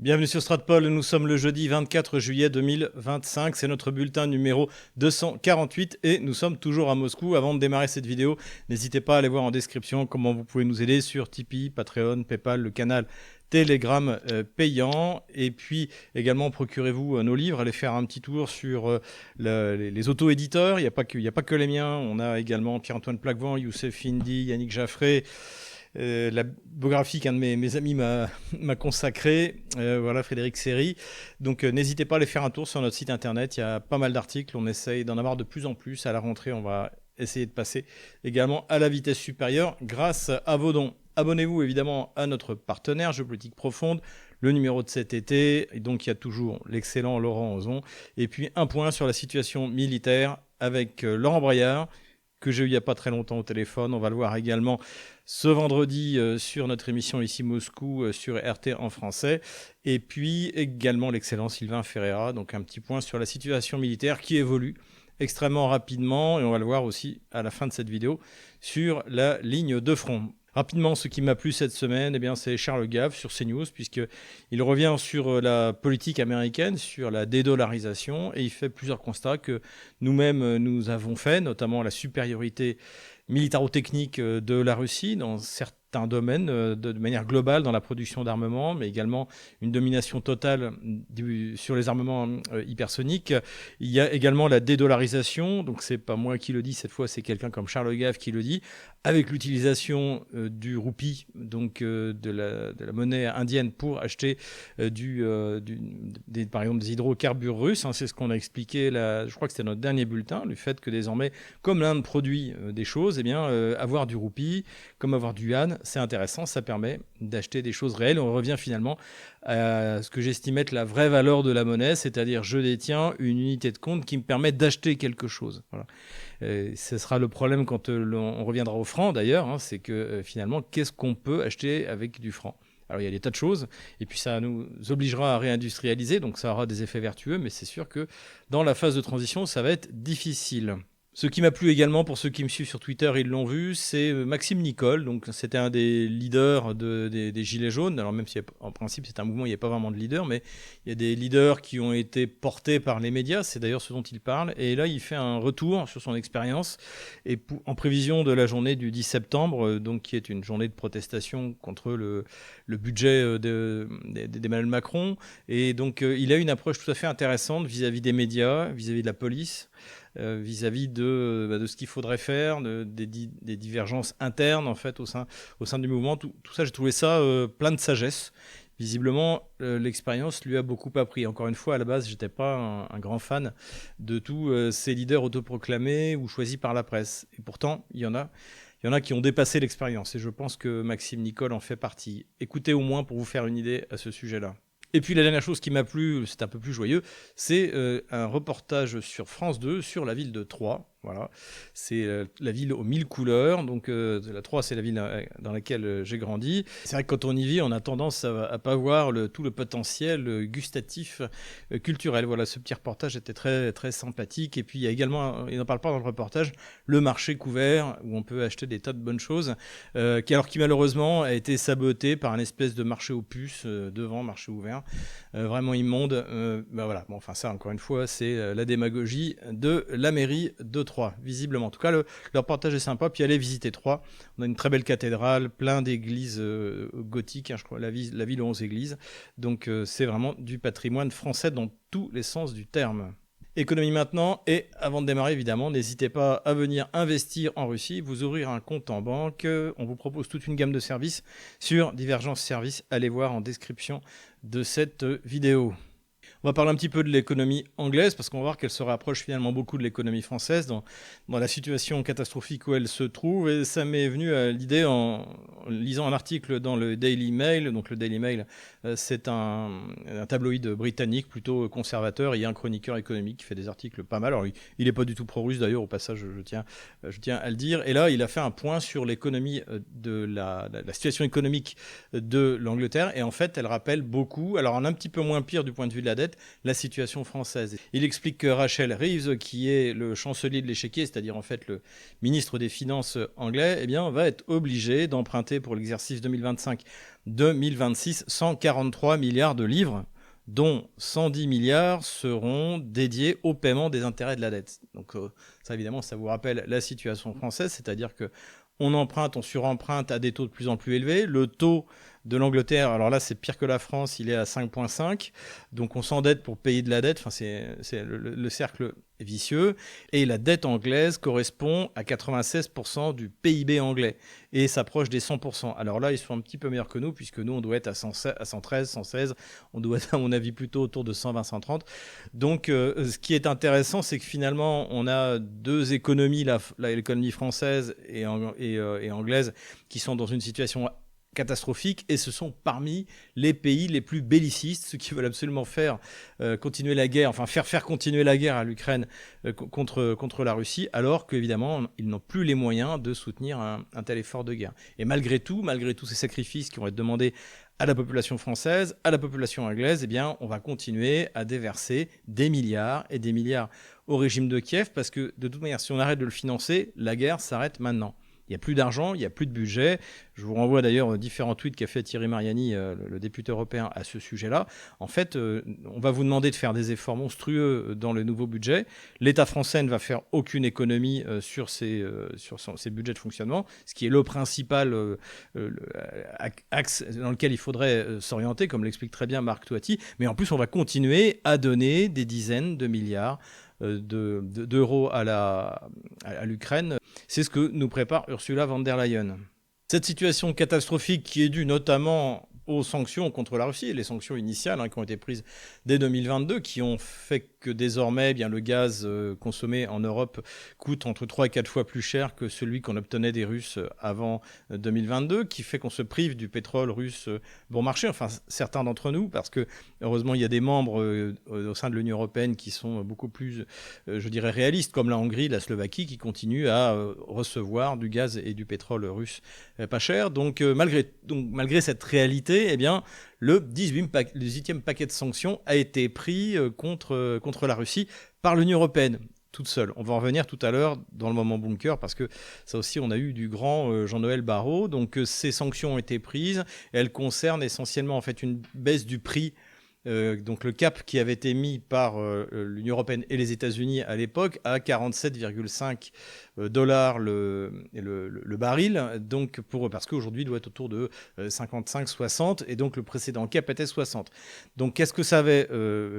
Bienvenue sur Stratpol, nous sommes le jeudi 24 juillet 2025, c'est notre bulletin numéro 248 et nous sommes toujours à Moscou. Avant de démarrer cette vidéo, n'hésitez pas à aller voir en description comment vous pouvez nous aider sur Tipeee, Patreon, Paypal, le canal Telegram payant, et puis également procurez-vous nos livres, allez faire un petit tour sur les auto-éditeurs, il n'y a pas que les miens, on a également Pierre-Antoine Plaquevent, Youssef Indy, Yannick Jaffré. La biographie qu'un de mes amis m'a consacrée, voilà, Frédéric Seri. Donc n'hésitez pas à aller faire un tour sur notre site internet, il y a pas mal d'articles, on essaye d'en avoir de plus en plus. À la rentrée, on va essayer de passer également à la vitesse supérieure grâce à vos dons. Abonnez-vous évidemment à notre partenaire Géopolitique Profonde, le numéro de cet été, et donc il y a toujours l'excellent Laurent Ozon. Et puis un point sur la situation militaire avec Laurent Braillard, que j'ai eu il n'y a pas très longtemps au téléphone. On va le voir également ce vendredi sur notre émission ici Moscou sur RT en français. Et puis également l'excellent Sylvain Ferreira. Donc un petit point sur la situation militaire qui évolue extrêmement rapidement. Et on va le voir aussi à la fin de cette vidéo sur la ligne de front. Rapidement, ce qui m'a plu cette semaine, eh bien, c'est Charles Gave sur CNews, puisqu'il revient sur la politique américaine, sur la dédollarisation, et il fait plusieurs constats que nous-mêmes nous avons fait, notamment la supériorité militaro-technique de la Russie dans certains domaines, de manière globale dans la production d'armement, mais également une domination totale sur les armements hypersoniques. Il y a également la dédollarisation, donc c'est pas moi qui le dis cette fois, c'est quelqu'un comme Charles Gave qui le dit, avec l'utilisation du roupie, donc de la monnaie indienne pour acheter par exemple des hydrocarbures russes. Hein, c'est ce qu'on a expliqué, je crois que c'était notre dernier bulletin, le fait que désormais, comme l'Inde produit des choses, eh bien, avoir du roupie, comme avoir du yuan, c'est intéressant, ça permet d'acheter des choses réelles. On revient finalement à ce que j'estime être la vraie valeur de la monnaie, c'est-à-dire je détiens une unité de compte qui me permet d'acheter quelque chose. Voilà. Ce sera le problème quand on reviendra au franc d'ailleurs, hein, c'est que finalement, qu'est-ce qu'on peut acheter avec du franc ? Alors il y a des tas de choses, et puis ça nous obligera à réindustrialiser, donc ça aura des effets vertueux, mais c'est sûr que dans la phase de transition, ça va être difficile. Ce qui m'a plu également, pour ceux qui me suivent sur Twitter, ils l'ont vu, c'est Maxime Nicole. Donc c'était un des leaders des Gilets jaunes. Alors même si en principe c'est un mouvement, il n'y a pas vraiment de leader, mais il y a des leaders qui ont été portés par les médias. C'est d'ailleurs ce dont il parle. Et là, il fait un retour sur son expérience. Et en prévision de la journée du 10 septembre, donc qui est une journée de protestation contre le budget d'Emmanuel Macron. Et donc il a une approche tout à fait intéressante vis-à-vis des médias, vis-à-vis de la police, vis-à-vis de ce qu'il faudrait faire, des divergences internes en fait au sein du mouvement. Tout ça, j'ai trouvé ça plein de sagesse. Visiblement, l'expérience lui a beaucoup appris. Encore une fois, à la base, j'étais pas un grand fan de tous ces leaders autoproclamés ou choisis par la presse. Et pourtant, il y en a qui ont dépassé l'expérience. Et je pense que Maxime Nicole en fait partie. Écoutez au moins pour vous faire une idée à ce sujet-là. Et puis la dernière chose qui m'a plu, c'est un peu plus joyeux, c'est un reportage sur France 2 sur la ville de Troyes. Voilà, c'est la ville aux 1000 couleurs. Donc la Troyes, c'est la ville dans laquelle j'ai grandi. C'est vrai que quand on y vit, on a tendance à pas voir tout le potentiel gustatif, culturel. Voilà, ce petit reportage était très très sympathique. Et puis il y a également, il n'en parle pas dans le reportage, le marché couvert où on peut acheter des tas de bonnes choses, qui malheureusement a été saboté par un espèce de marché aux puces devant, marché ouvert, vraiment immonde. Voilà. Bon, enfin ça, encore une fois, c'est la démagogie de la mairie de Troyes, visiblement. En tout cas, le reportage est sympa. Puis allez visiter Troyes. On a une très belle cathédrale, plein d'églises gothiques. Hein, je crois la ville aux 11 églises. Donc c'est vraiment du patrimoine français dans tous les sens du terme. Économie maintenant, et avant de démarrer évidemment, n'hésitez pas à venir investir en Russie, vous ouvrir un compte en banque. On vous propose toute une gamme de services sur Divergence Services. Allez voir en description de cette vidéo. On va parler un petit peu de l'économie anglaise, parce qu'on va voir qu'elle se rapproche finalement beaucoup de l'économie française dans la situation catastrophique où elle se trouve. Et ça m'est venu à l'idée en lisant un article dans le Daily Mail. Donc le Daily Mail, c'est un tabloïd britannique plutôt conservateur. Il y a un chroniqueur économique qui fait des articles pas mal. Alors il n'est pas du tout pro-russe d'ailleurs, au passage, je tiens à le dire. Et là, il a fait un point sur l'économie de la situation économique de l'Angleterre. Et en fait, elle rappelle beaucoup, alors un petit peu moins pire du point de vue de la dette la situation française. Il explique que Rachel Reeves, qui est le chancelier de l'échiquier, c'est-à-dire en fait le ministre des Finances anglais, eh bien, va être obligé d'emprunter pour l'exercice 2025-2026 143 milliards de livres, dont 110 milliards seront dédiés au paiement des intérêts de la dette. Donc ça, évidemment, ça vous rappelle la situation française, c'est-à-dire que on emprunte, on suremprunte à des taux de plus en plus élevés. Le taux de l'Angleterre, alors là, c'est pire que la France, il est à 5,5. Donc on s'endette pour payer de la dette. Enfin, c'est le cercle vicieux. Et la dette anglaise correspond à 96% du PIB anglais et s'approche des 100%. Alors là, ils sont un petit peu meilleurs que nous, puisque nous, on doit être à 113, 116. On doit être, à mon avis, plutôt autour de 120, 130. Donc, ce qui est intéressant, c'est que finalement, on a deux économies, l'économie française et anglaise, qui sont dans une situation catastrophique, et ce sont parmi les pays les plus bellicistes, ceux qui veulent absolument faire continuer la guerre, enfin faire continuer la guerre à l'Ukraine contre la Russie, alors qu'évidemment, ils n'ont plus les moyens de soutenir un tel effort de guerre. Et malgré tout ces sacrifices qui vont être demandés à la population française, à la population anglaise, eh bien, on va continuer à déverser des milliards et des milliards au régime de Kiev, parce que de toute manière, si on arrête de le financer, la guerre s'arrête maintenant. Il n'y a plus d'argent, il n'y a plus de budget. Je vous renvoie d'ailleurs aux différents tweets qu'a fait Thierry Mariani, le député européen, à ce sujet-là. En fait, on va vous demander de faire des efforts monstrueux dans le nouveau budget. L'État français ne va faire aucune économie sur ses budgets de fonctionnement, ce qui est le principal axe dans lequel il faudrait s'orienter, comme l'explique très bien Marc Toiti. Mais en plus, on va continuer à donner des dizaines de milliards d'euros à l'Ukraine. C'est ce que nous prépare Ursula von der Leyen. Cette situation catastrophique qui est due notamment aux sanctions contre la Russie, les sanctions initiales qui ont été prises dès 2022, qui ont fait que désormais le gaz consommé en Europe coûte entre 3 et 4 fois plus cher que celui qu'on obtenait des Russes avant 2022, qui fait qu'on se prive du pétrole russe bon marché, enfin certains d'entre nous, parce que heureusement il y a des membres au sein de l'Union européenne qui sont beaucoup plus, je dirais, réalistes, comme la Hongrie, la Slovaquie, qui continuent à recevoir du gaz et du pétrole russe pas cher. Donc malgré cette réalité, eh bien, le 18e paquet de sanctions a été pris contre la Russie par l'Union européenne, toute seule. On va en revenir tout à l'heure dans le moment bunker, parce que ça aussi, on a eu du grand Jean-Noël Barrot. Donc ces sanctions ont été prises, et elles concernent essentiellement en fait une baisse du prix. Donc le cap qui avait été mis par l'Union européenne et les États-Unis à l'époque à 47,5 dollars le baril, donc parce qu'aujourd'hui il doit être autour de 55-60, et donc le précédent cap était 60. Donc qu'est-ce que ça avait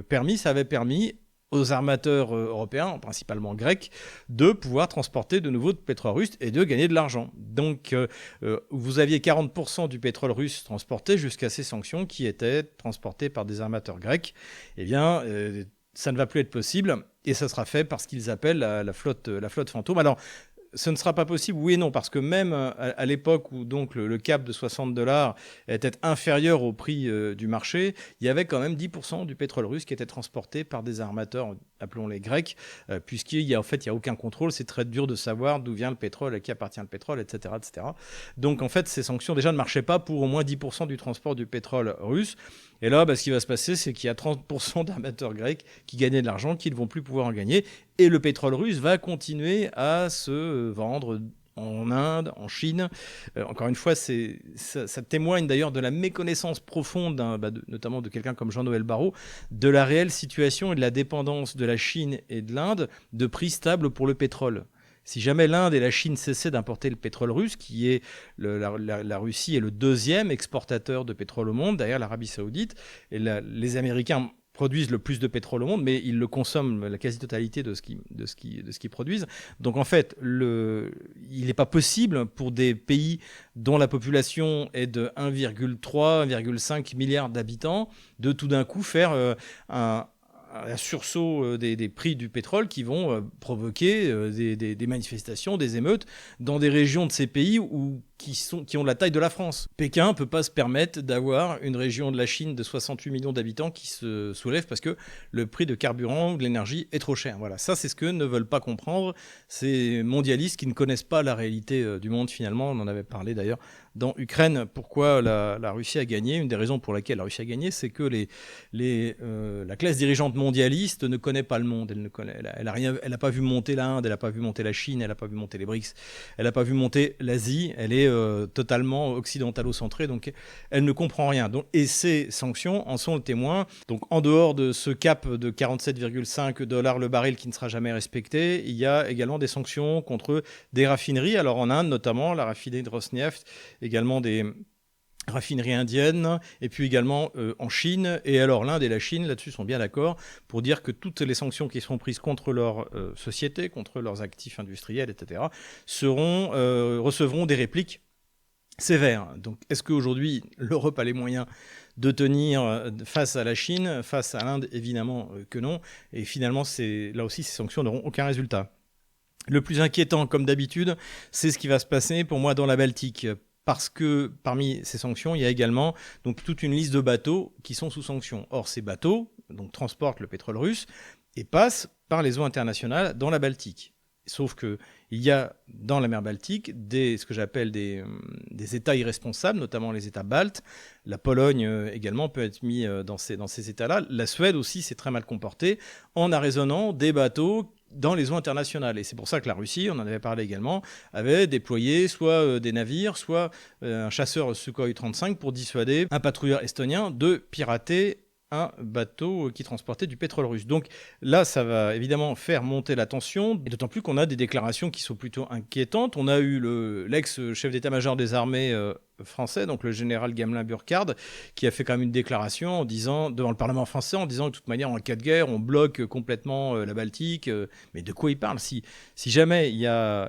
permis ? Ça avait permis aux armateurs européens, principalement grecs, de pouvoir transporter de nouveau de pétrole russe et de gagner de l'argent. Donc vous aviez 40% du pétrole russe transporté jusqu'à ces sanctions qui étaient transportées par des armateurs grecs. Eh bien, ça ne va plus être possible, et ça sera fait par ce qu'ils appellent la flotte fantôme. Alors, ce ne sera pas possible, oui et non, parce que même à l'époque où donc le cap de 60 dollars était inférieur au prix du marché, il y avait quand même 10% du pétrole russe qui était transporté par des armateurs, appelons-les grecs, puisqu'il y a aucun contrôle, c'est très dur de savoir d'où vient le pétrole, à qui appartient le pétrole, etc., etc. Donc en fait, ces sanctions déjà ne marchaient pas pour au moins 10% du transport du pétrole russe. Et là, ce qui va se passer, c'est qu'il y a 30% d'armateurs grecs qui gagnaient de l'argent, qui ne vont plus pouvoir en gagner. Et le pétrole russe va continuer à se vendre en Inde, en Chine. Encore une fois, ça témoigne d'ailleurs de la méconnaissance profonde, notamment de quelqu'un comme Jean-Noël Barrot, de la réelle situation et de la dépendance de la Chine et de l'Inde de prix stables pour le pétrole. Si jamais l'Inde et la Chine cessaient d'importer le pétrole russe, qui est la Russie est le deuxième exportateur de pétrole au monde, derrière l'Arabie Saoudite, et les Américains produisent le plus de pétrole au monde, mais ils le consomment la quasi-totalité de ce qu'ils produisent. Donc en fait, il n'est pas possible pour des pays dont la population est de 1,3, 1,5 milliard d'habitants de tout d'un coup faire un sursaut des prix du pétrole qui vont provoquer des manifestations, des émeutes dans des régions de ces pays où qui ont la taille de la France. Pékin ne peut pas se permettre d'avoir une région de la Chine de 68 millions d'habitants qui se soulève parce que le prix de carburant ou de l'énergie est trop cher. Voilà, ça c'est ce que ne veulent pas comprendre ces mondialistes qui ne connaissent pas la réalité du monde finalement. On en avait parlé d'ailleurs dans Ukraine. Pourquoi la Russie a gagné? Une des raisons pour laquelle la Russie a gagné, c'est que la classe dirigeante mondialiste ne connaît pas le monde. Elle n'a pas vu monter l'Inde, elle n'a pas vu monter la Chine, elle n'a pas vu monter les BRICS, elle n'a pas vu monter l'Asie. Elle est totalement occidentalo-centrée, donc elle ne comprend rien. Et ces sanctions en sont le témoin. Donc en dehors de ce cap de 47,5 $ le baril qui ne sera jamais respecté, il y a également des sanctions contre des raffineries. Alors en Inde notamment, la raffinerie de Rosneft, également des raffineries indiennes, et puis également en Chine. Et alors l'Inde et la Chine, là-dessus, sont bien d'accord pour dire que toutes les sanctions qui seront prises contre leurs sociétés, contre leurs actifs industriels, etc., recevront des répliques sévères. Donc est-ce qu'aujourd'hui, l'Europe a les moyens de tenir face à la Chine, face à l'Inde? Évidemment que non. Et finalement, là aussi, ces sanctions n'auront aucun résultat. Le plus inquiétant, comme d'habitude, c'est ce qui va se passer pour moi dans la Baltique. Parce que parmi ces sanctions, il y a également donc, toute une liste de bateaux qui sont sous sanctions. Or, ces bateaux donc, transportent le pétrole russe et passent par les eaux internationales dans la Baltique. Sauf qu'il y a dans la mer Baltique ce que j'appelle des États irresponsables, notamment les États baltes. La Pologne également peut être mise dans ces États-là. La Suède aussi s'est très mal comportée en arraisonnant des bateaux dans les eaux internationales. Et c'est pour ça que la Russie, on en avait parlé également, avait déployé soit des navires, soit un chasseur Sukhoi 35 pour dissuader un patrouilleur estonien de pirater un bateau qui transportait du pétrole russe. Donc là, ça va évidemment faire monter la tension, et d'autant plus qu'on a des déclarations qui sont plutôt inquiétantes. On a eu l'ex-chef d'état-major des armées français, donc le général Gamelin Burkhard, qui a fait quand même une déclaration devant le Parlement français en disant que de toute manière, en cas de guerre, on bloque complètement la Baltique. Mais de quoi il parle? Si jamais la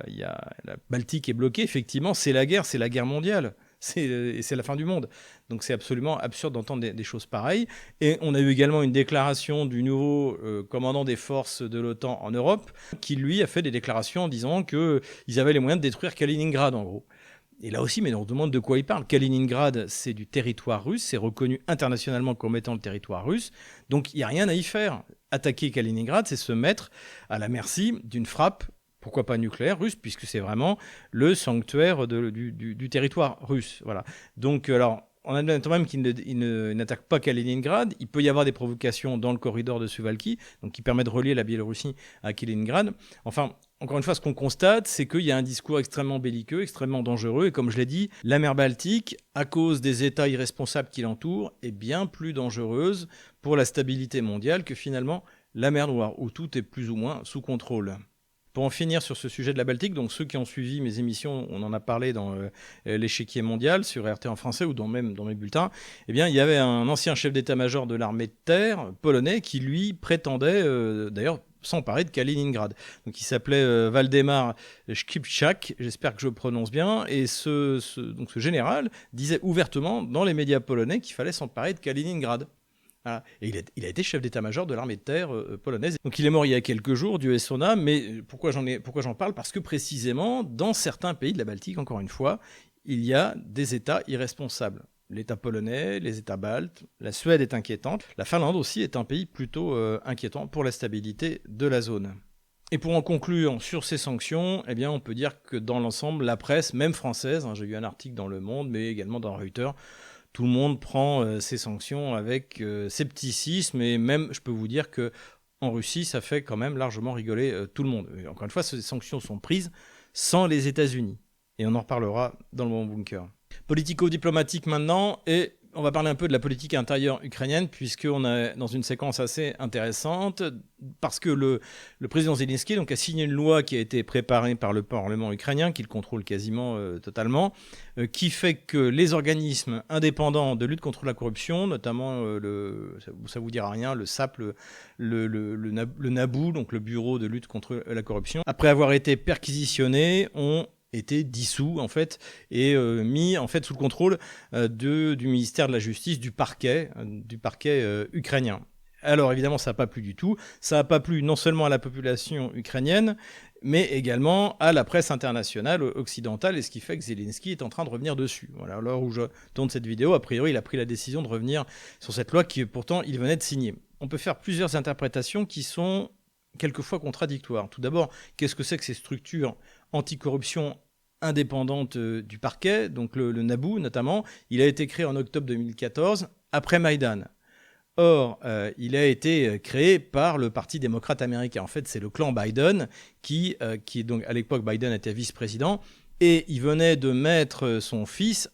Baltique est bloquée, effectivement, c'est la guerre mondiale. C'est la fin du monde. Donc c'est absolument absurde d'entendre des choses pareilles. Et on a eu également une déclaration du nouveau commandant des forces de l'OTAN en Europe, qui lui a fait des déclarations en disant qu'ils avaient les moyens de détruire Kaliningrad, en gros. Et là aussi, mais on se demande de quoi il parle. Kaliningrad, c'est du territoire russe, c'est reconnu internationalement comme étant le territoire russe, donc il n'y a rien à y faire. Attaquer Kaliningrad, c'est se mettre à la merci d'une frappe, pourquoi pas nucléaire russe, puisque c'est vraiment le sanctuaire du territoire russe. Voilà. Donc, alors, on admet même qu'il n'attaque pas Kaliningrad. Il peut y avoir des provocations dans le corridor de Suwalki, donc qui permet de relier la Biélorussie à Kaliningrad. Enfin, encore une fois, ce qu'on constate, c'est qu'il y a un discours extrêmement belliqueux, extrêmement dangereux. Et comme je l'ai dit, la mer Baltique, à cause des États irresponsables qui l'entourent, est bien plus dangereuse pour la stabilité mondiale que finalement la mer Noire, où tout est plus ou moins sous contrôle. Pour en finir sur ce sujet de la Baltique, donc ceux qui ont suivi mes émissions, on en a parlé dans l'échiquier mondial sur RT en français ou même dans mes bulletins, eh bien, il y avait un ancien chef d'état-major de l'armée de terre polonais qui, lui, prétendait d'ailleurs s'emparer de Kaliningrad. Donc il s'appelait Waldemar Szczypczak, j'espère que je prononce bien, et ce général disait ouvertement dans les médias polonais qu'il fallait s'emparer de Kaliningrad. Voilà. Et il a été chef d'état-major de l'armée de terre polonaise. Donc il est mort il y a quelques jours, Dieu ait son âme, mais pourquoi j'en parle? Parce que précisément, dans certains pays de la Baltique, encore une fois, il y a des États irresponsables. L'État polonais, les États baltes, la Suède est inquiétante, la Finlande aussi est un pays plutôt inquiétant pour la stabilité de la zone. Et pour en conclure sur ces sanctions, eh bien on peut dire que dans l'ensemble, la presse, même française, j'ai lu un article dans Le Monde, mais également dans Reuters, tout le monde prend ces sanctions avec scepticisme, et même, je peux vous dire qu'en Russie, ça fait quand même largement rigoler tout le monde. Et encore une fois, ces sanctions sont prises sans les États-Unis. Et on en reparlera dans le Moment Bunker. Politico-diplomatique maintenant, et on va parler un peu de la politique intérieure ukrainienne, puisqu'on est dans une séquence assez intéressante, parce que le président Zelensky donc, a signé une loi qui a été préparée par le Parlement ukrainien, qu'il contrôle quasiment totalement, qui fait que les organismes indépendants de lutte contre la corruption, notamment, ça vous dira rien, le SAP, le NABU, donc le Bureau de lutte contre la corruption, après avoir été perquisitionnés, ont été dissous en fait et mis en fait sous le contrôle du ministère de la Justice, du parquet ukrainien. Alors évidemment ça n'a pas plu du tout, ça n'a pas plu non seulement à la population ukrainienne, mais également à la presse internationale occidentale, et ce qui fait que Zelensky est en train de revenir dessus. Voilà, à l'heure où je tourne cette vidéo, a priori, il a pris la décision de revenir sur cette loi qui, pourtant, il venait de signer. On peut faire plusieurs interprétations qui sont quelquefois contradictoires. Tout d'abord, qu'est-ce que c'est que ces structures anticorruption indépendantes du parquet, donc le NABU notamment? Il a été créé en octobre 2014, après Maïdan. Or, il a été créé par le Parti démocrate américain. En fait, c'est le clan Biden qui donc à l'époque, Biden était vice-président, et il venait de mettre son fils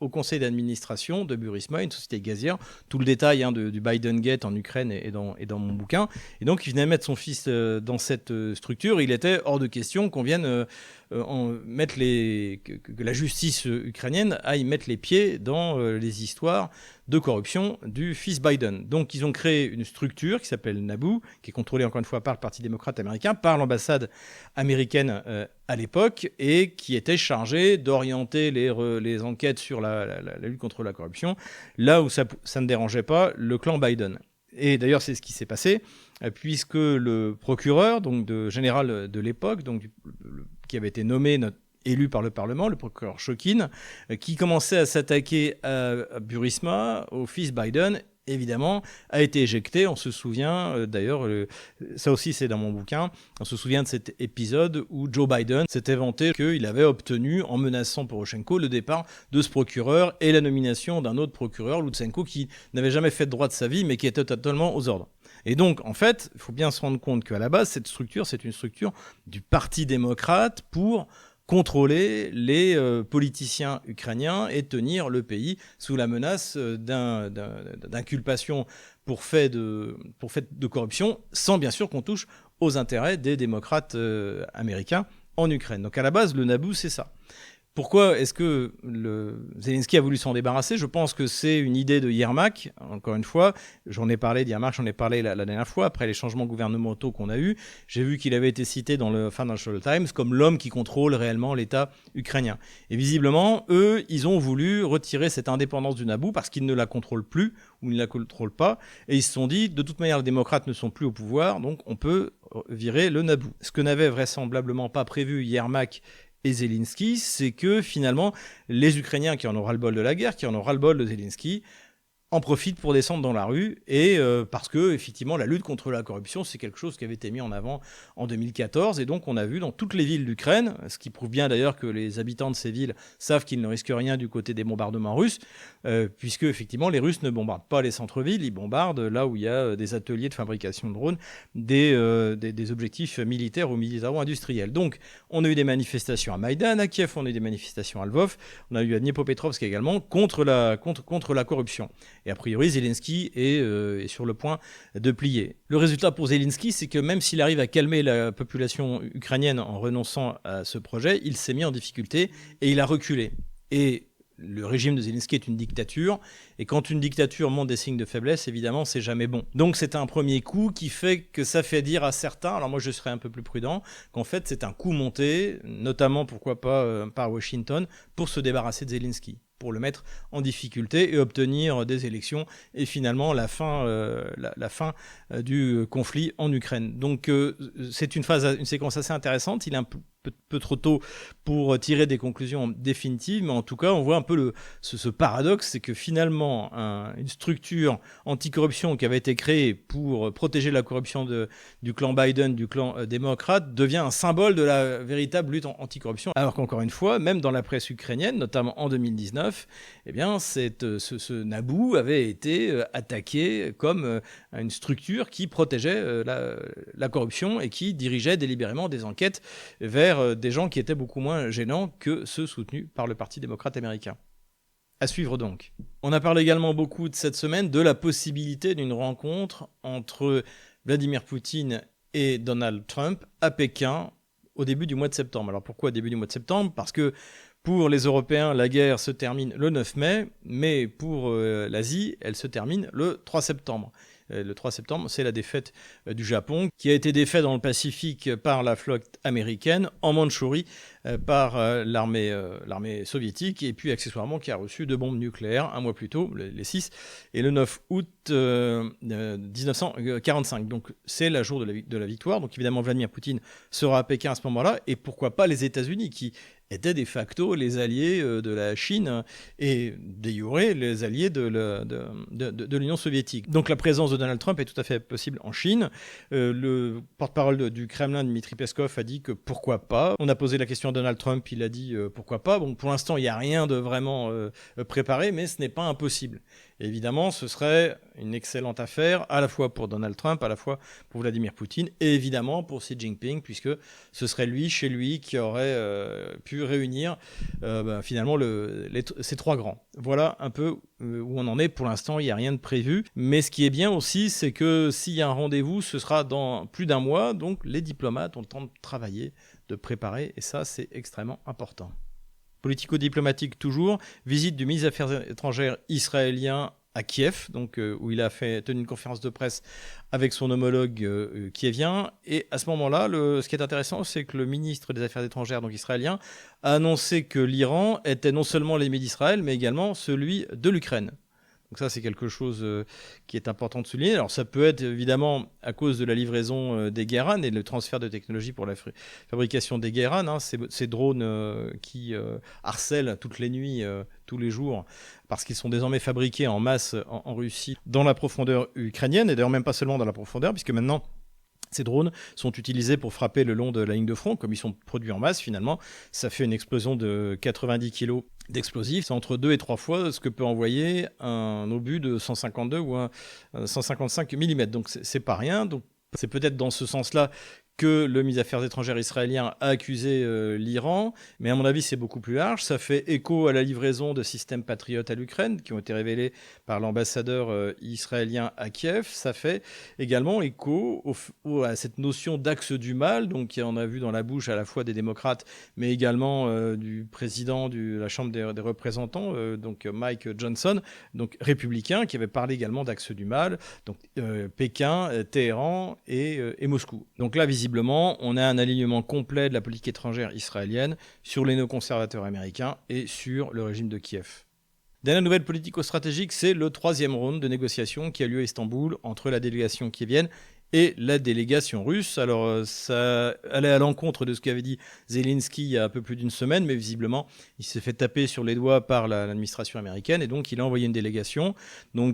au conseil d'administration de Burisma, une société gazière. Tout le détail du Biden Gate en Ukraine est dans mon bouquin. Et donc, il venait mettre son fils dans cette structure. Il était hors de question qu'on vienne mettre que la justice ukrainienne aille mettre les pieds dans les histoires de corruption du fils Biden. Donc, ils ont créé une structure qui s'appelle NABU, qui est contrôlée encore une fois par le Parti démocrate américain, par l'ambassade américaine à l'époque, et qui était chargée d'orienter les enquêtes sur la lutte contre la corruption, là où ça ne dérangeait pas le clan Biden. Et d'ailleurs, c'est ce qui s'est passé, puisque le procureur général de l'époque, qui avait été nommé élu par le Parlement, le procureur Shokin, qui commençait à s'attaquer à Burisma, au fils Biden, évidemment, a été éjecté. On se souvient, d'ailleurs, ça aussi c'est dans mon bouquin, on se souvient de cet épisode où Joe Biden s'était vanté qu'il avait obtenu, en menaçant Poroshenko, le départ de ce procureur et la nomination d'un autre procureur, Lutsenko, qui n'avait jamais fait de droit de sa vie, mais qui était totalement aux ordres. Et donc, en fait, il faut bien se rendre compte qu'à la base, cette structure, c'est une structure du Parti démocrate pour contrôler les politiciens ukrainiens et tenir le pays sous la menace d'inculpation pour fait de corruption, sans bien sûr qu'on touche aux intérêts des démocrates américains en Ukraine. Donc à la base, le NABU, c'est ça. Pourquoi est-ce que Zelensky a voulu s'en débarrasser? Je pense que c'est une idée de Yermak. Encore une fois, j'en ai parlé d'Yermak, j'en ai parlé la dernière fois, après les changements gouvernementaux qu'on a eus. J'ai vu qu'il avait été cité dans le Financial Times comme l'homme qui contrôle réellement l'État ukrainien. Et visiblement, eux, ils ont voulu retirer cette indépendance du NABU parce qu'ils ne la contrôlent plus ou ils ne la contrôlent pas. Et ils se sont dit, de toute manière, les démocrates ne sont plus au pouvoir, donc on peut virer le NABU. Ce que n'avait vraisemblablement pas prévu Yermak et Zelensky, c'est que finalement, les Ukrainiens qui en ont ras-le-bol de la guerre, qui en ont ras-le-bol de Zelensky, en profitent pour descendre dans la rue, et parce que effectivement la lutte contre la corruption, c'est quelque chose qui avait été mis en avant en 2014, et donc on a vu dans toutes les villes d'Ukraine, ce qui prouve bien d'ailleurs que les habitants de ces villes savent qu'ils ne risquent rien du côté des bombardements russes, puisque effectivement les Russes ne bombardent pas les centres-villes, ils bombardent là où il y a des ateliers de fabrication de drones, des objectifs militaires ou militaro-industriels. Donc on a eu des manifestations à Maïdan, à Kiev, on a eu des manifestations à Lvov, on a eu à Dniepropetrovsk également contre la corruption. Et a priori, Zelensky est sur le point de plier. Le résultat pour Zelensky, c'est que même s'il arrive à calmer la population ukrainienne en renonçant à ce projet, il s'est mis en difficulté et il a reculé. Et le régime de Zelensky est une dictature, et quand une dictature montre des signes de faiblesse, évidemment, c'est jamais bon. Donc c'est un premier coup qui fait que ça fait dire à certains, alors moi je serais un peu plus prudent, qu'en fait c'est un coup monté, notamment pourquoi pas par Washington, pour se débarrasser de Zelensky, pour le mettre en difficulté et obtenir des élections et finalement la fin du conflit en Ukraine. Donc c'est une séquence assez intéressante. Il est un peu trop tôt pour tirer des conclusions définitives, mais en tout cas on voit un peu ce paradoxe, c'est que finalement une structure anticorruption qui avait été créée pour protéger la corruption du clan Biden, du clan démocrate, devient un symbole de la véritable lutte anticorruption. Alors qu'encore une fois, même dans la presse ukrainienne, notamment en 2019, eh bien, ce NABU avait été attaqué comme une structure qui protégeait la corruption et qui dirigeait délibérément des enquêtes vers des gens qui étaient beaucoup moins gênants que ceux soutenus par le Parti démocrate américain. À suivre donc. On a parlé également beaucoup de cette semaine de la possibilité d'une rencontre entre Vladimir Poutine et Donald Trump à Pékin au début du mois de septembre. Alors pourquoi début du mois de septembre? Parce que pour les Européens, la guerre se termine le 9 mai, mais pour l'Asie, elle se termine le 3 septembre. Le 3 septembre, c'est la défaite du Japon, qui a été défaite dans le Pacifique par la flotte américaine, en Mandchourie par l'armée soviétique, et puis accessoirement qui a reçu 2 bombes nucléaires un mois plus tôt, les 6 et le 9 août 1945. Donc c'est la jour de la victoire. Donc évidemment, Vladimir Poutine sera à Pékin à ce moment-là. Et pourquoi pas les États-Unis qui étaient de facto les alliés de la Chine et de jure les alliés de l'Union soviétique. Donc la présence de Donald Trump est tout à fait possible en Chine. Le porte-parole du Kremlin, Dmitry Peskov, a dit que pourquoi pas. On a posé la question à Donald Trump, il a dit pourquoi pas. Bon, pour l'instant, il n'y a rien de vraiment préparé, mais ce n'est pas impossible. Et évidemment, ce serait une excellente affaire, à la fois pour Donald Trump, à la fois pour Vladimir Poutine, et évidemment pour Xi Jinping, puisque ce serait lui, chez lui, qui aurait pu réunir finalement ces trois grands. Voilà un peu où on en est. Pour l'instant, il n'y a rien de prévu. Mais ce qui est bien aussi, c'est que s'il y a un rendez-vous, ce sera dans plus d'un mois. Donc les diplomates ont le temps de travailler, de préparer, et ça, c'est extrêmement important. Politico-diplomatique toujours, visite du ministre des Affaires étrangères israélien à Kiev, donc, où il a tenu une conférence de presse avec son homologue kievien. Et à ce moment-là, ce qui est intéressant, c'est que le ministre des Affaires étrangères, donc israélien, a annoncé que l'Iran était non seulement l'ennemi d'Israël, mais également celui de l'Ukraine. Donc ça, c'est quelque chose qui est important de souligner. Alors ça peut être évidemment à cause de la livraison des Guéran et le transfert de technologie pour la fabrication des Guéran, ces drones qui harcèlent toutes les nuits, tous les jours, parce qu'ils sont désormais fabriqués en masse en Russie, dans la profondeur ukrainienne, et d'ailleurs même pas seulement dans la profondeur, puisque maintenant ces drones sont utilisés pour frapper le long de la ligne de front. Comme ils sont produits en masse, finalement, ça fait une explosion de 90 kg d'explosifs. C'est entre 2 et 3 fois ce que peut envoyer un obus de 152 ou un 155 mm. Donc c'est pas rien. Donc c'est peut-être dans ce sens-là que le ministre des Affaires étrangères israélien a accusé l'Iran, mais à mon avis c'est beaucoup plus large. Ça fait écho à la livraison de systèmes patriotes à l'Ukraine qui ont été révélés par l'ambassadeur israélien à Kiev. Ça fait également écho à cette notion d'axe du mal, donc on a vu dans la bouche à la fois des démocrates, mais également du président de la Chambre des représentants, donc Mike Johnson, donc républicain, qui avait parlé également d'axe du mal, donc Pékin, Téhéran et Moscou. Donc là, visiblement, on a un alignement complet de la politique étrangère israélienne sur les néoconservateurs américains et sur le régime de Kiev. Dernière nouvelle politico-stratégique, c'est le 3e round de négociations qui a lieu à Istanbul entre la délégation kievienne et la délégation russe. Alors, ça allait à l'encontre de ce qu'avait dit Zelensky il y a un peu plus d'une semaine, mais visiblement, il s'est fait taper sur les doigts par l'administration américaine, et donc il a envoyé une délégation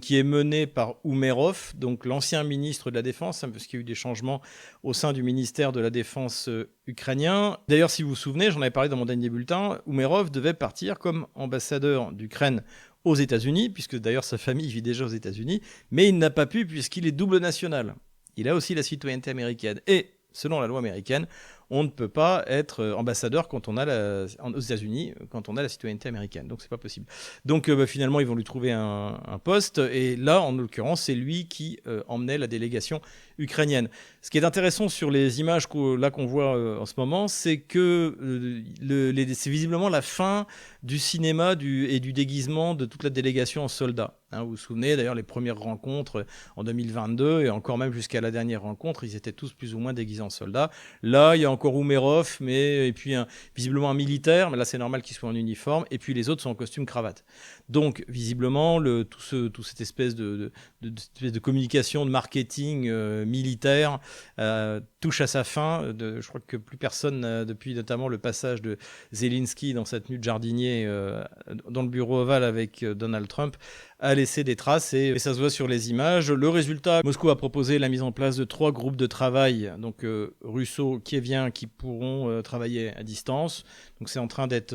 qui est menée par Umerov, donc l'ancien ministre de la Défense, parce qu'il y a eu des changements au sein du ministère de la Défense ukrainien. D'ailleurs, si vous vous souvenez, j'en avais parlé dans mon dernier bulletin, Umerov devait partir comme ambassadeur d'Ukraine aux États-Unis, puisque d'ailleurs sa famille vit déjà aux États-Unis, mais il n'a pas pu puisqu'il est double national. Il a aussi la citoyenneté américaine. Et selon la loi américaine, on ne peut pas être ambassadeur quand on a aux États-Unis quand on a la citoyenneté américaine. Donc c'est pas possible. Donc finalement ils vont lui trouver un poste. Et là, en l'occurrence, c'est lui qui emmenait la délégation ukrainienne. Ce qui est intéressant sur les images qu'on voit en ce moment, c'est que c'est visiblement la fin du cinéma et du déguisement de toute la délégation en soldats. Vous vous souvenez d'ailleurs les premières rencontres en 2022 et encore même jusqu'à la dernière rencontre, ils étaient tous plus ou moins déguisés en soldats. Là, il y a encore Umerov, et puis visiblement un militaire, mais là c'est normal qu'il soit en uniforme, et puis les autres sont en costume cravate. Donc visiblement, toute cette espèce de communication, de marketing militaire touche à sa fin. Je crois que plus personne, depuis notamment le passage de Zelensky dans sa tenue de jardinier dans le bureau ovale avec Donald Trump, a laissé des traces et ça se voit sur les images. Le résultat, Moscou a proposé la mise en place de 3 groupes de travail, donc russo-kieviens qui pourront travailler à distance. Donc c'est en train d'être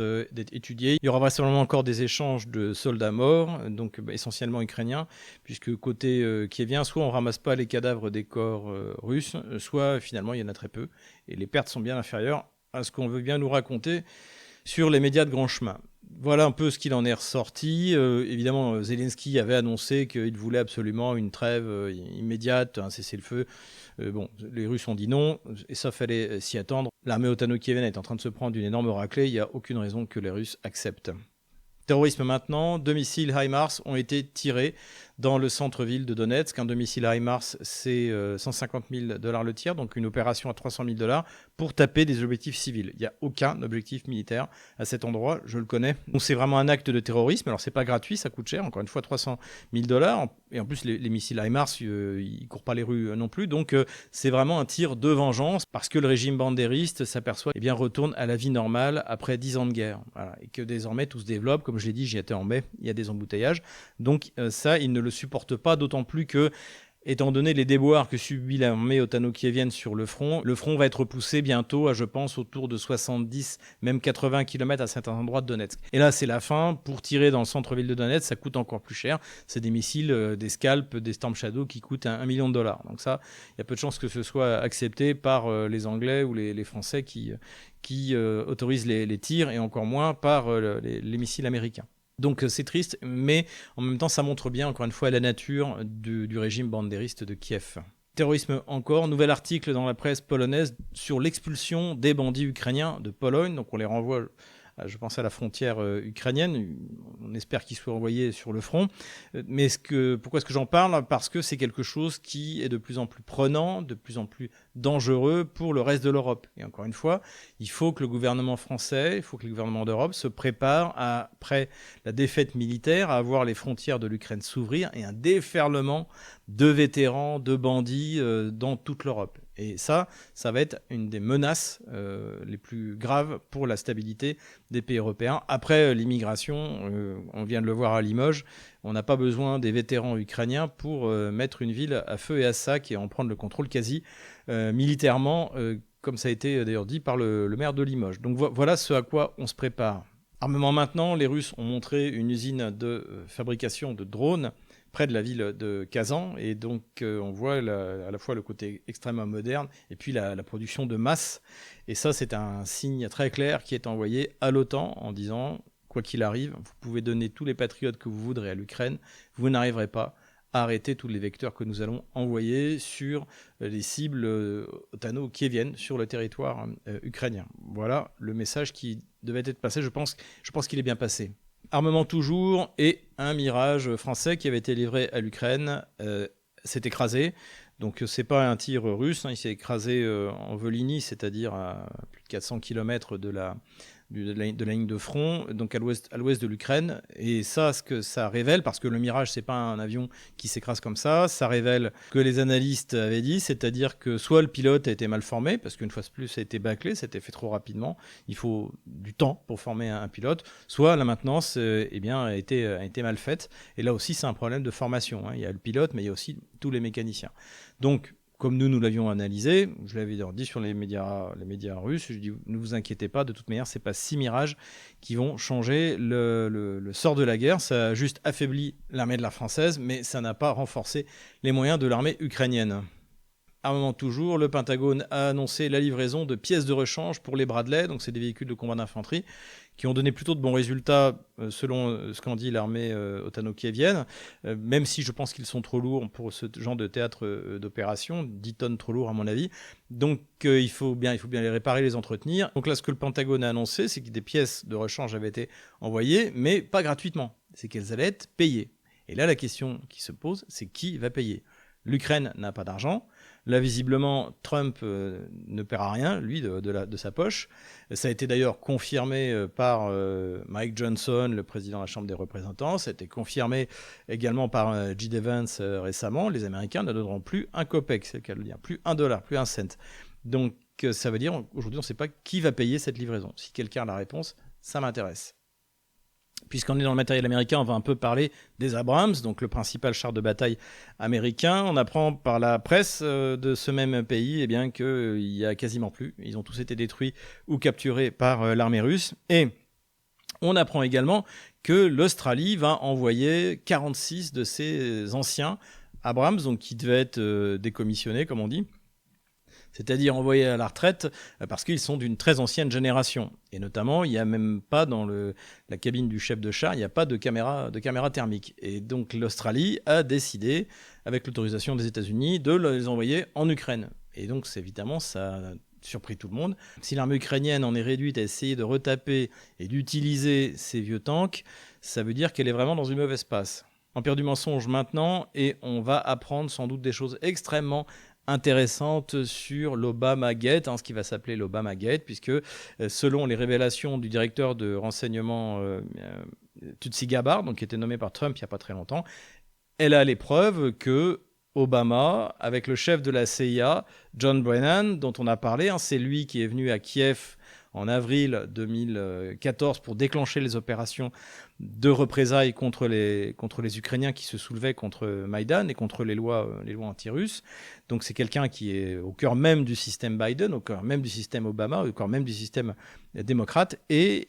étudié. Il y aura vraisemblablement encore des échanges de soldats morts, donc essentiellement ukrainiens, puisque côté kievien, soit on ramasse pas les cadavres des corps russes, soit finalement il y en a très peu. Et les pertes sont bien inférieures à ce qu'on veut bien nous raconter sur les médias de grand chemin. Voilà un peu ce qu'il en est ressorti. Évidemment, Zelensky avait annoncé qu'il voulait absolument une trêve immédiate, un cessez-le-feu. Les Russes ont dit non, et ça fallait s'y attendre. L'armée otano-kievienne est en train de se prendre une énorme raclée. Il n'y a aucune raison que les Russes acceptent. Terrorisme maintenant, 2 missiles HIMARS ont été tirés dans le centre-ville de Donetsk. Un domicile à HIMARS, c'est 150 000 $ le tir, donc une opération à 300 000 $ pour taper des objectifs civils. Il n'y a aucun objectif militaire à cet endroit, je le connais. Donc c'est vraiment un acte de terrorisme. Alors c'est pas gratuit, ça coûte cher, encore une fois 300 000 $. Et en plus les missiles HIMARS, ils courent pas les rues non plus. Donc c'est vraiment un tir de vengeance parce que le régime bandériste s'aperçoit, eh bien, retourne à la vie normale après 10 ans de guerre. Voilà. Et que désormais tout se développe. Comme je l'ai dit, j'y étais en mai, il y a des embouteillages. Donc ça, ils ne le supportent pas, d'autant plus que, étant donné les déboires que subit l'armée otano-kievienne sur le front va être repoussé bientôt à, je pense, autour de 70, même 80 km à certains endroits de Donetsk. Et là, c'est la fin. Pour tirer dans le centre-ville de Donetsk, ça coûte encore plus cher. C'est des missiles, des Scalp, des Storm Shadow qui coûtent 1 million de $. Donc ça, il y a peu de chances que ce soit accepté par les Anglais ou les Français qui autorisent les tirs, et encore moins par les missiles américains. Donc c'est triste, mais en même temps ça montre bien encore une fois la nature du régime bandériste de Kiev. Terrorisme encore, nouvel article dans la presse polonaise sur l'expulsion des bandits ukrainiens de Pologne. Donc on les renvoie, je pense, à la frontière ukrainienne. On espère qu'ils soient envoyés sur le front. Mais pourquoi est-ce que j'en parle ? Parce que c'est quelque chose qui est de plus en plus prenant, de plus en plus dangereux pour le reste de l'Europe. Et encore une fois, il faut que le gouvernement français, il faut que le gouvernement d'Europe se prépare, après la défaite militaire, à voir les frontières de l'Ukraine s'ouvrir et un déferlement de vétérans, de bandits dans toute l'Europe. Et ça va être une des menaces les plus graves pour la stabilité des pays européens. Après l'immigration, on vient de le voir à Limoges, on n'a pas besoin des vétérans ukrainiens pour mettre une ville à feu et à sac et en prendre le contrôle quasi militairement, comme ça a été d'ailleurs dit par le maire de Limoges. Donc voilà ce à quoi on se prépare. Armement maintenant, les Russes ont montré une usine de fabrication de drones près de la ville de Kazan, et donc on voit à la fois le côté extrêmement moderne et puis la production de masse. Et ça, c'est un signe très clair qui est envoyé à l'OTAN en disant, quoi qu'il arrive, vous pouvez donner tous les patriotes que vous voudrez à l'Ukraine, vous n'arriverez pas à arrêter tous les vecteurs que nous allons envoyer sur les cibles otano-kieviennes sur le territoire ukrainien. Voilà le message qui devait être passé, je pense qu'il est bien passé. Armement toujours, et un Mirage français qui avait été livré à l'Ukraine s'est écrasé. Donc c'est pas un tir russe, il s'est écrasé en Volhynie, c'est-à-dire à plus de 400 km de la ligne de front, donc à l'ouest de l'Ukraine. Et ça, ce que ça révèle, parce que le Mirage, c'est pas un avion qui s'écrase comme ça révèle que les analystes avaient dit, c'est-à-dire que soit le pilote a été mal formé, parce qu'une fois de plus, ça a été bâclé, ça a été fait trop rapidement, il faut du temps pour former un pilote, soit la maintenance a été mal faite. Et là aussi, c'est un problème de formation. Il y a le pilote, mais il y a aussi tous les mécaniciens. Donc, comme nous l'avions analysé, je l'avais dit sur les médias russes, je dis, ne vous inquiétez pas, de toute manière, c'est pas 6 Mirages qui vont changer le sort de la guerre. Ça a juste affaibli l'armée de la française, mais ça n'a pas renforcé les moyens de l'armée ukrainienne. Armement toujours, le Pentagone a annoncé la livraison de pièces de rechange pour les Bradley, donc c'est des véhicules de combat d'infanterie qui ont donné plutôt de bons résultats selon ce qu'en dit l'armée otano-kievienne, même si je pense qu'ils sont trop lourds pour ce genre de théâtre d'opération, 10 tonnes trop lourds à mon avis. Donc il faut bien les réparer, les entretenir. Donc là, ce que le Pentagone a annoncé, c'est que des pièces de rechange avaient été envoyées, mais pas gratuitement. C'est qu'elles allaient être payées. Et là, la question qui se pose, c'est qui va payer ? L'Ukraine n'a pas d'argent. Là, visiblement, Trump ne paiera rien, lui, de sa poche. Ça a été d'ailleurs confirmé par Mike Johnson, le président de la Chambre des représentants. Ça a été confirmé également par J.D. Vance récemment. Les Américains ne donneront plus un kopek, c'est le cas de le dire, plus $1, plus un cent. Donc, ça veut dire, aujourd'hui, on ne sait pas qui va payer cette livraison. Si quelqu'un a la réponse, ça m'intéresse. Puisqu'on est dans le matériel américain, on va un peu parler des Abrams, donc le principal char de bataille américain. On apprend par la presse de ce même pays qu'il n'y a quasiment plus. Ils ont tous été détruits ou capturés par l'armée russe. Et on apprend également que l'Australie va envoyer 46 de ses anciens Abrams, donc qui devaient être décommissionnés, comme on dit, c'est-à-dire envoyés à la retraite parce qu'ils sont d'une très ancienne génération. Et notamment, il n'y a même pas dans la cabine du chef de char, il n'y a pas de caméra thermique. Et donc l'Australie a décidé, avec l'autorisation des États-Unis, de les envoyer en Ukraine. Et donc évidemment, ça a surpris tout le monde. Si l'armée ukrainienne en est réduite à essayer de retaper et d'utiliser ces vieux tanks, ça veut dire qu'elle est vraiment dans une mauvaise passe. Empire du mensonge maintenant, et on va apprendre sans doute des choses extrêmement intéressantes sur l'Obamagate, ce qui va s'appeler l'Obamagate, puisque selon les révélations du directeur de renseignement Tulsi Gabbard, donc qui était nommé par Trump il n'y a pas très longtemps, elle a les preuves que Obama, avec le chef de la CIA, John Brennan, dont on a parlé, c'est lui qui est venu à Kiev en avril 2014 pour déclencher les opérations de représailles contre les Ukrainiens qui se soulevaient contre Maïdan et contre les lois anti-russes. Donc c'est quelqu'un qui est au cœur même du système Biden, au cœur même du système Obama, au cœur même du système démocrate. Et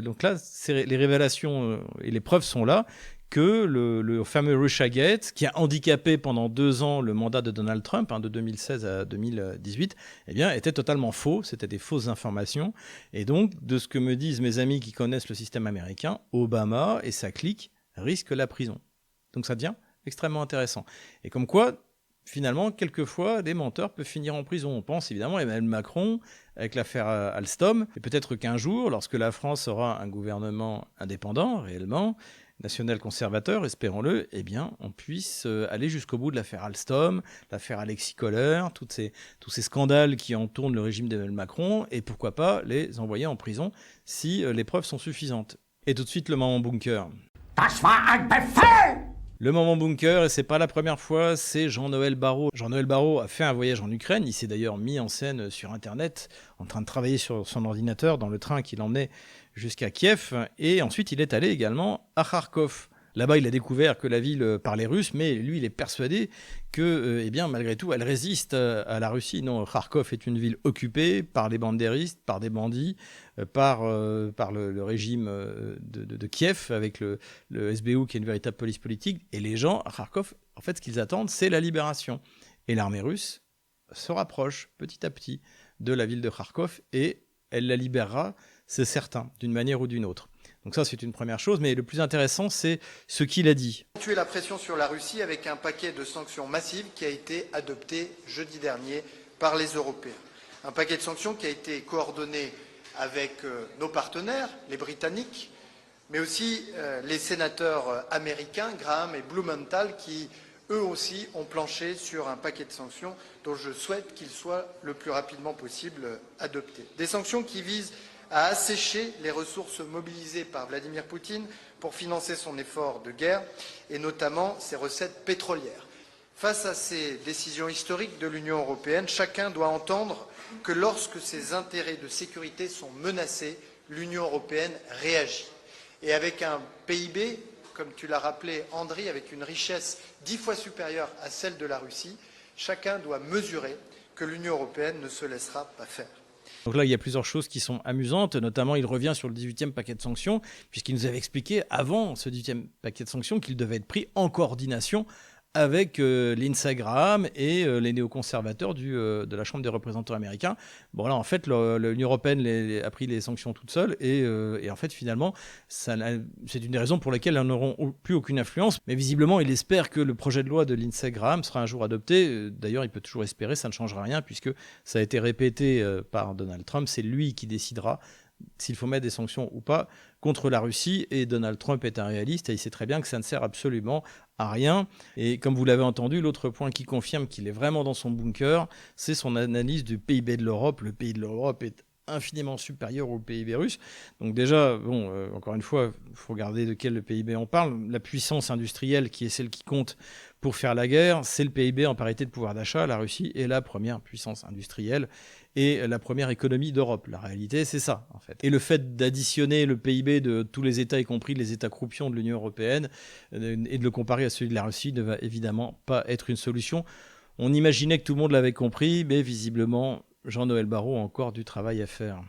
donc là, les révélations et les preuves sont là que le fameux Russiagate, qui a handicapé pendant 2 ans le mandat de Donald Trump, de 2016 à 2018, était totalement faux. C'était des fausses informations. Et donc, de ce que me disent mes amis qui connaissent le système américain, Obama et sa clique risquent la prison. Donc ça devient extrêmement intéressant. Et comme quoi, finalement, quelquefois, les menteurs peuvent finir en prison. On pense évidemment à Emmanuel Macron avec l'affaire Alstom. Et peut-être qu'un jour, lorsque la France aura un gouvernement indépendant, réellement, national conservateur, espérons-le, on puisse aller jusqu'au bout de l'affaire Alstom, l'affaire Alexis Kohler, tous ces scandales qui entourent le régime d'Emmanuel Macron, et pourquoi pas les envoyer en prison si les preuves sont suffisantes. Et tout de suite, le moment bunker. Das war ein Befehl! Le moment bunker, et c'est pas la première fois, c'est Jean-Noël Barrot. Jean-Noël Barrot a fait un voyage en Ukraine, il s'est d'ailleurs mis en scène sur Internet, en train de travailler sur son ordinateur dans le train qui l'emmenait jusqu'à Kiev, et ensuite il est allé également à Kharkov. Là-bas, il a découvert que la ville parlait russe, mais lui, il est persuadé que, malgré tout, elle résiste à la Russie. Non, Kharkov est une ville occupée par les bandéristes, par des bandits, par le régime de Kiev, avec le SBU, qui est une véritable police politique. Et les gens à Kharkov, en fait, ce qu'ils attendent, c'est la libération. Et l'armée russe se rapproche petit à petit de la ville de Kharkov, et elle la libérera, c'est certain, d'une manière ou d'une autre. Donc ça, c'est une première chose, mais le plus intéressant, c'est ce qu'il a dit. Tuer la pression sur la Russie avec un paquet de sanctions massives qui a été adopté jeudi dernier par les Européens. Un paquet de sanctions qui a été coordonné avec nos partenaires, les Britanniques, mais aussi les sénateurs américains, Graham et Blumenthal, qui eux aussi ont planché sur un paquet de sanctions dont je souhaite qu'il soit le plus rapidement possible adopté. Des sanctions qui visent à assécher les ressources mobilisées par Vladimir Poutine pour financer son effort de guerre, et notamment ses recettes pétrolières. Face à ces décisions historiques de l'Union européenne, chacun doit entendre que lorsque ses intérêts de sécurité sont menacés, l'Union européenne réagit. Et avec un PIB, comme tu l'as rappelé, Andriy, avec une richesse 10 fois supérieure à celle de la Russie, chacun doit mesurer que l'Union européenne ne se laissera pas faire. Donc là, il y a plusieurs choses qui sont amusantes, notamment il revient sur le 18e paquet de sanctions, puisqu'il nous avait expliqué avant ce 18e paquet de sanctions qu'il devait être pris en coordination avec Lindsey Graham et les néoconservateurs de la Chambre des représentants américains. Bon là, en fait, l'Union européenne a pris les sanctions toute seule, et en fait, finalement, c'est une des raisons pour lesquelles elles n'auront plus aucune influence. Mais visiblement, il espère que le projet de loi de Lindsey Graham sera un jour adopté. D'ailleurs, il peut toujours espérer, ça ne changera rien, puisque ça a été répété par Donald Trump. C'est lui qui décidera s'il faut mettre des sanctions ou pas contre la Russie, et Donald Trump est un réaliste et il sait très bien que ça ne sert absolument à rien. Et comme vous l'avez entendu, l'autre point qui confirme qu'il est vraiment dans son bunker, c'est son analyse du PIB de l'Europe. Le pays de l'Europe est infiniment supérieur au PIB russe. Donc déjà, encore une fois, il faut regarder de quel PIB on parle. La puissance industrielle, qui est celle qui compte pour faire la guerre, c'est le PIB en parité de pouvoir d'achat. La Russie est la première puissance industrielle et la première économie d'Europe. La réalité, c'est ça, en fait. Et le fait d'additionner le PIB de tous les États, y compris les États croupions de l'Union européenne, et de le comparer à celui de la Russie, ne va évidemment pas être une solution. On imaginait que tout le monde l'avait compris, mais visiblement, Jean-Noël Barrot a encore du travail à faire.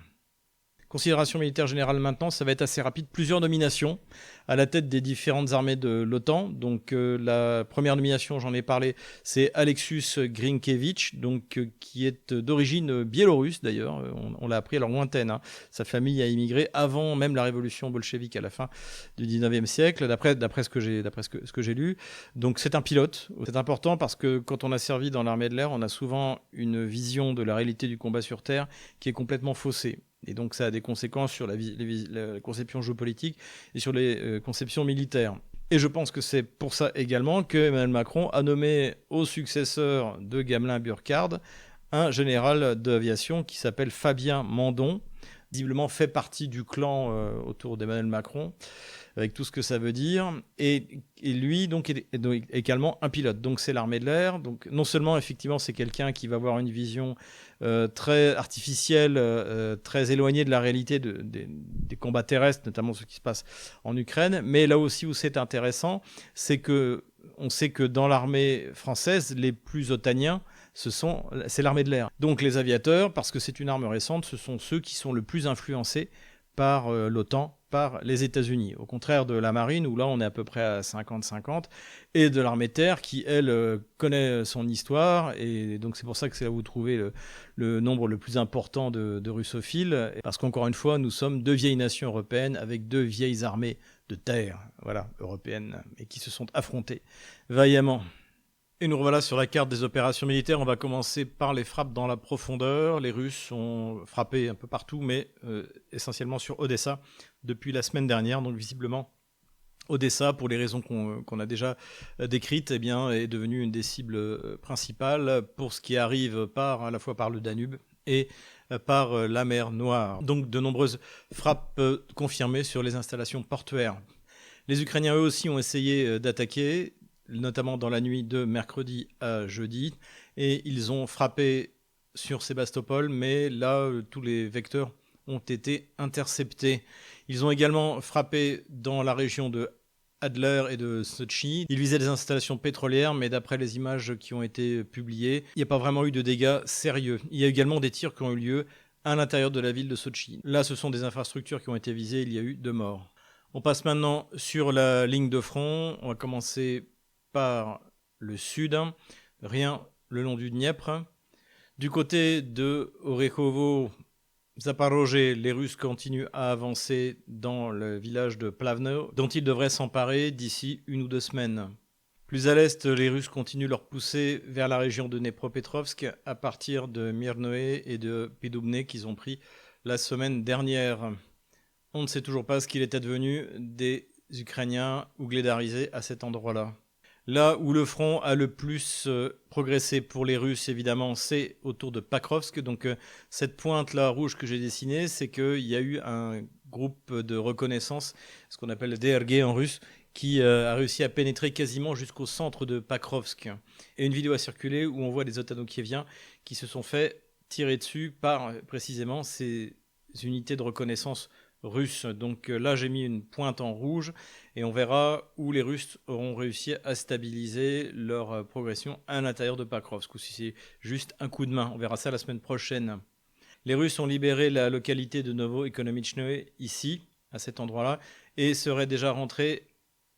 Considération militaire générale maintenant, ça va être assez rapide. Plusieurs nominations à la tête des différentes armées de l'OTAN. Donc la première nomination, j'en ai parlé, c'est Aleksius Grinkiewicz, qui est d'origine biélorusse d'ailleurs. On l'a appris, alors lointaine. Sa famille a immigré avant même la révolution bolchevique à la fin du 19e siècle, d'après ce que j'ai lu. Donc c'est un pilote. C'est important parce que quand on a servi dans l'armée de l'air, on a souvent une vision de la réalité du combat sur Terre qui est complètement faussée. Et donc ça a des conséquences sur la conception géopolitique et sur les conceptions militaires. Et je pense que c'est pour ça également que Emmanuel Macron a nommé au successeur de Gamelin-Burkhard un général d'aviation qui s'appelle Fabien Mandon, visiblement fait partie du clan autour d'Emmanuel Macron, avec tout ce que ça veut dire. Et lui, donc, est également un pilote. Donc, c'est l'armée de l'air. Donc, non seulement, effectivement, c'est quelqu'un qui va avoir une vision très artificielle, très éloignée de la réalité des combats terrestres, notamment ce qui se passe en Ukraine. Mais là aussi où c'est intéressant, c'est que on sait que dans l'armée française, les plus otaniens, c'est l'armée de l'air. Donc les aviateurs, parce que c'est une arme récente, ce sont ceux qui sont le plus influencés par l'OTAN, par les États-Unis. Au contraire de la marine, où là on est à peu près à 50-50, et de l'armée de terre, qui elle connaît son histoire, et donc c'est pour ça que c'est là où vous trouvez le nombre le plus important de russophiles, parce qu'encore une fois, nous sommes deux vieilles nations européennes, avec deux vieilles armées de terre, voilà, européennes, et qui se sont affrontées vaillamment. Et nous revoilà sur la carte des opérations militaires. On va commencer par les frappes dans la profondeur. Les Russes ont frappé un peu partout, mais essentiellement sur Odessa depuis la semaine dernière. Donc visiblement, Odessa, pour les raisons qu'on a déjà décrites, eh bien, est devenue une des cibles principales pour ce qui arrive à la fois par le Danube et par la mer Noire. Donc de nombreuses frappes confirmées sur les installations portuaires. Les Ukrainiens, eux aussi, ont essayé d'attaquer, notamment dans la nuit de mercredi à jeudi, et ils ont frappé sur Sébastopol, mais là, tous les vecteurs ont été interceptés. Ils ont également frappé dans la région de Adler et de Sochi. Ils visaient des installations pétrolières, mais d'après les images qui ont été publiées, il n'y a pas vraiment eu de dégâts sérieux. Il y a également des tirs qui ont eu lieu à l'intérieur de la ville de Sochi. Là, ce sont des infrastructures qui ont été visées, il y a eu 2 morts. On passe maintenant sur la ligne de front. On va commencer par le sud, rien le long du Dniepr. Du côté de Orekhovo, Zaporozhye, les Russes continuent à avancer dans le village de Plavno, dont ils devraient s'emparer d'ici 1 ou 2 semaines. Plus à l'est, les Russes continuent leur poussée vers la région de Dnepropetrovsk à partir de Mirnoe et de Pidubne qu'ils ont pris la semaine dernière. On ne sait toujours pas ce qu'il est advenu des Ukrainiens ouglédarisés à cet endroit-là. Là où le front a le plus progressé pour les Russes, évidemment, c'est autour de Pakrovsk. Donc cette pointe-là rouge que j'ai dessinée, c'est qu'il y a eu un groupe de reconnaissance, ce qu'on appelle le DRG en russe, qui a réussi à pénétrer quasiment jusqu'au centre de Pakrovsk. Et une vidéo a circulé où on voit des otano-kieviens qui se sont fait tirer dessus par précisément ces unités de reconnaissance russes. Donc là, j'ai mis une pointe en rouge et on verra où les Russes auront réussi à stabiliser leur progression à l'intérieur de Pakrovsk, ou si c'est juste un coup de main. On verra ça la semaine prochaine. Les Russes ont libéré la localité de Novo-Ekonomichnoe, ici, à cet endroit-là, et seraient déjà rentrés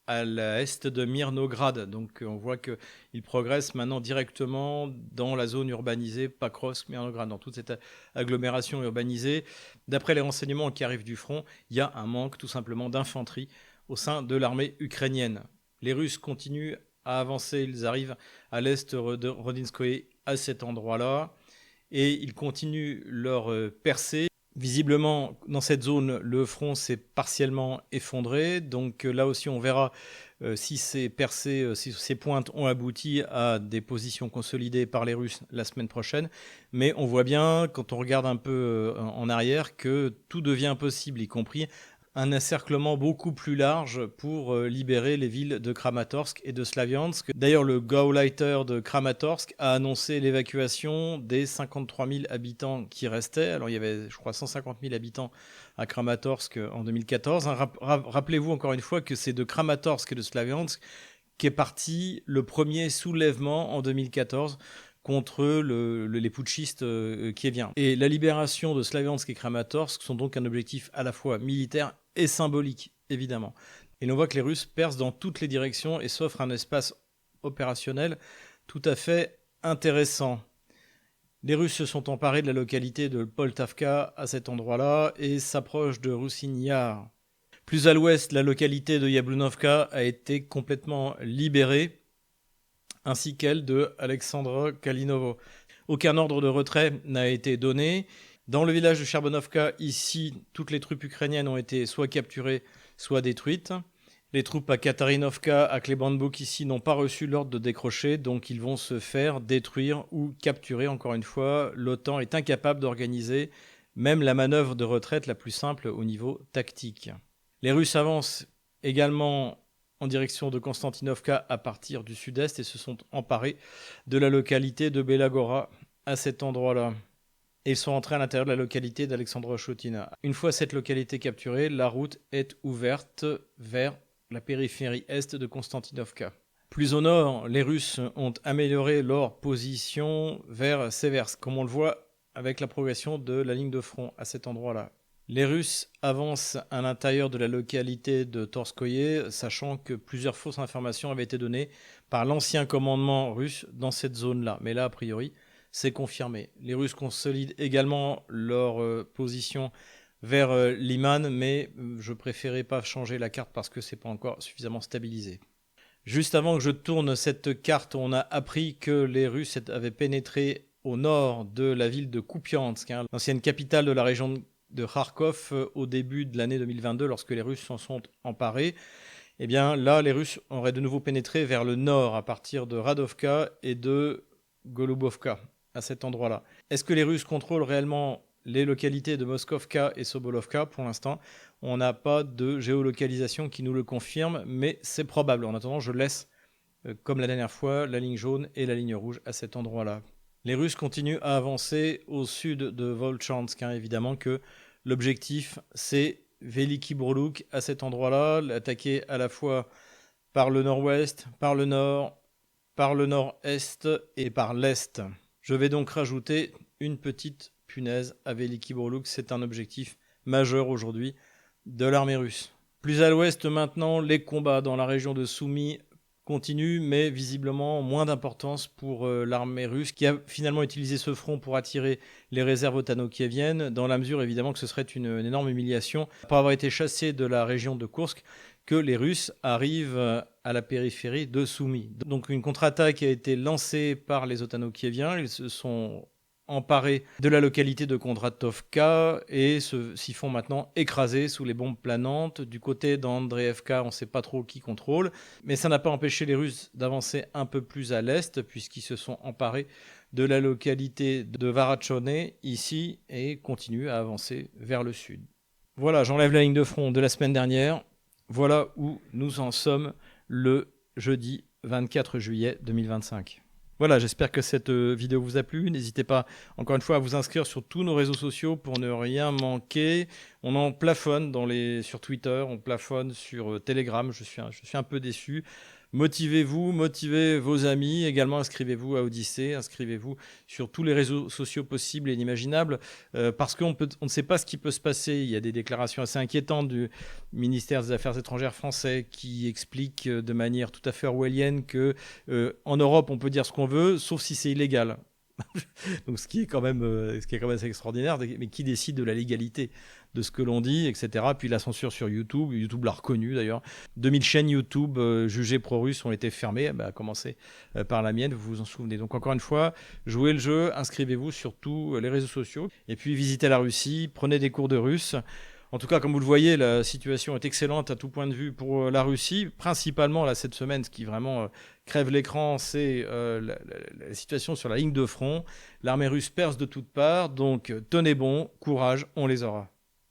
à l'est de Mirnograd. Donc on voit qu'ils progressent maintenant directement dans la zone urbanisée Pakrovsk-Mirnograd, dans toute cette agglomération urbanisée. D'après les renseignements qui arrivent du front, il y a un manque tout simplement d'infanterie au sein de l'armée ukrainienne. Les Russes continuent à avancer, ils arrivent à l'est de Rodinskoye à cet endroit-là, et ils continuent leur percée. Visiblement, dans cette zone, le front s'est partiellement effondré. Donc là aussi, on verra si ces percées, si ces pointes ont abouti à des positions consolidées par les Russes la semaine prochaine. Mais on voit bien, quand on regarde un peu en arrière, que tout devient possible, y compris un encerclement beaucoup plus large pour libérer les villes de Kramatorsk et de Slaviansk. D'ailleurs, le Gauleiter de Kramatorsk a annoncé l'évacuation des 53 000 habitants qui restaient. Alors, il y avait, je crois, 150 000 habitants à Kramatorsk en 2014. Rappelez-vous encore une fois que c'est de Kramatorsk et de Slaviansk qu'est parti le premier soulèvement en 2014 contre les putschistes kieviens. Et la libération de Slaviansk et Kramatorsk sont donc un objectif à la fois militaire et symbolique, évidemment. Et l'on voit que les Russes percent dans toutes les directions et s'offrent un espace opérationnel tout à fait intéressant. Les Russes se sont emparés de la localité de Poltavka à cet endroit-là et s'approchent de Russin-Yar. Plus à l'ouest, la localité de Yablunovka a été complètement libérée, ainsi qu'elle de Alexandre Kalinovo. Aucun ordre de retrait n'a été donné. Dans le village de Cherbonovka, ici, toutes les troupes ukrainiennes ont été soit capturées, soit détruites. Les troupes à Katarinovka, à Klebanbouk ici n'ont pas reçu l'ordre de décrocher, donc ils vont se faire détruire ou capturer. Encore une fois, l'OTAN est incapable d'organiser même la manœuvre de retraite la plus simple au niveau tactique. Les Russes avancent également en direction de Konstantinovka à partir du sud-est et se sont emparés de la localité de Belagora à cet endroit-là. Et ils sont entrés à l'intérieur de la localité d'Alexandro-Chotina. Une fois cette localité capturée, la route est ouverte vers la périphérie est de Konstantinovka. Plus au nord, les Russes ont amélioré leur position vers Seversk, comme on le voit avec la progression de la ligne de front à cet endroit-là. Les Russes avancent à l'intérieur de la localité de Torskoye, sachant que plusieurs fausses informations avaient été données par l'ancien commandement russe dans cette zone-là. Mais là, a priori, c'est confirmé. Les Russes consolident également leur position vers Liman, mais je préférais pas changer la carte parce que c'est pas encore suffisamment stabilisé. Juste avant que je tourne cette carte, on a appris que les Russes avaient pénétré au nord de la ville de Kupiansk, l'ancienne capitale de la région de Kharkov, au début de l'année 2022, lorsque les Russes s'en sont emparés. Eh bien là, les Russes auraient de nouveau pénétré vers le nord, à partir de Radovka et de Golubovka, à cet endroit-là. Est-ce que les Russes contrôlent réellement les localités de Moskovka et Sobolovka? Pour l'instant, on n'a pas de géolocalisation qui nous le confirme, mais c'est probable. En attendant, je laisse, comme la dernière fois, la ligne jaune et la ligne rouge à cet endroit-là. Les Russes continuent à avancer au sud de Volchansk, évidemment que l'objectif, c'est Veliki Burluk à cet endroit-là, l'attaquer à la fois par le nord-ouest, par le nord, par le nord-est et par l'est. Je vais donc rajouter une petite punaise à Veliki Burluk. C'est un objectif majeur aujourd'hui de l'armée russe. Plus à l'ouest maintenant, les combats dans la région de Soumy continuent, mais visiblement moins d'importance pour l'armée russe, qui a finalement utilisé ce front pour attirer les réserves otano-kieviennes, dans la mesure évidemment que ce serait une énorme humiliation, après avoir été chassés de la région de Kursk, que les Russes arrivent à la périphérie de Soumy. Donc une contre-attaque a été lancée par les otano-kieviens, ils se sont emparés de la localité de Kondratovka et s'y font maintenant écraser sous les bombes planantes. Du côté d'Andreevka, on ne sait pas trop qui contrôle, mais ça n'a pas empêché les Russes d'avancer un peu plus à l'est, puisqu'ils se sont emparés de la localité de Varachone ici et continuent à avancer vers le sud. Voilà, j'enlève la ligne de front de la semaine dernière. Voilà où nous en sommes le jeudi 24 juillet 2025. Voilà, j'espère que cette vidéo vous a plu. N'hésitez pas, encore une fois, à vous inscrire sur tous nos réseaux sociaux pour ne rien manquer. On en plafonne sur Twitter, on plafonne sur Telegram. Je suis un peu déçu. Motivez-vous, motivez vos amis. Également, inscrivez-vous à Odyssée, inscrivez-vous sur tous les réseaux sociaux possibles et inimaginables, parce qu'on ne sait pas ce qui peut se passer. Il y a des déclarations assez inquiétantes du ministère des Affaires étrangères français qui explique de manière tout à fait orwellienne que en Europe, on peut dire ce qu'on veut, sauf si c'est illégal. Donc, ce qui est quand même assez extraordinaire, mais qui décide de la légalité de ce que l'on dit, etc. Puis la censure sur YouTube, YouTube l'a reconnu d'ailleurs. 2000 chaînes YouTube jugées pro-russes ont été fermées, à commencer par la mienne, vous vous en souvenez. Donc encore une fois, jouez le jeu, inscrivez-vous sur tous les réseaux sociaux, et puis visitez la Russie, prenez des cours de russe. En tout cas, comme vous le voyez, la situation est excellente à tout point de vue pour la Russie. Principalement, là, cette semaine, ce qui vraiment crève l'écran, c'est la situation sur la ligne de front. L'armée russe perce de toutes parts, donc tenez bon, courage, on les aura.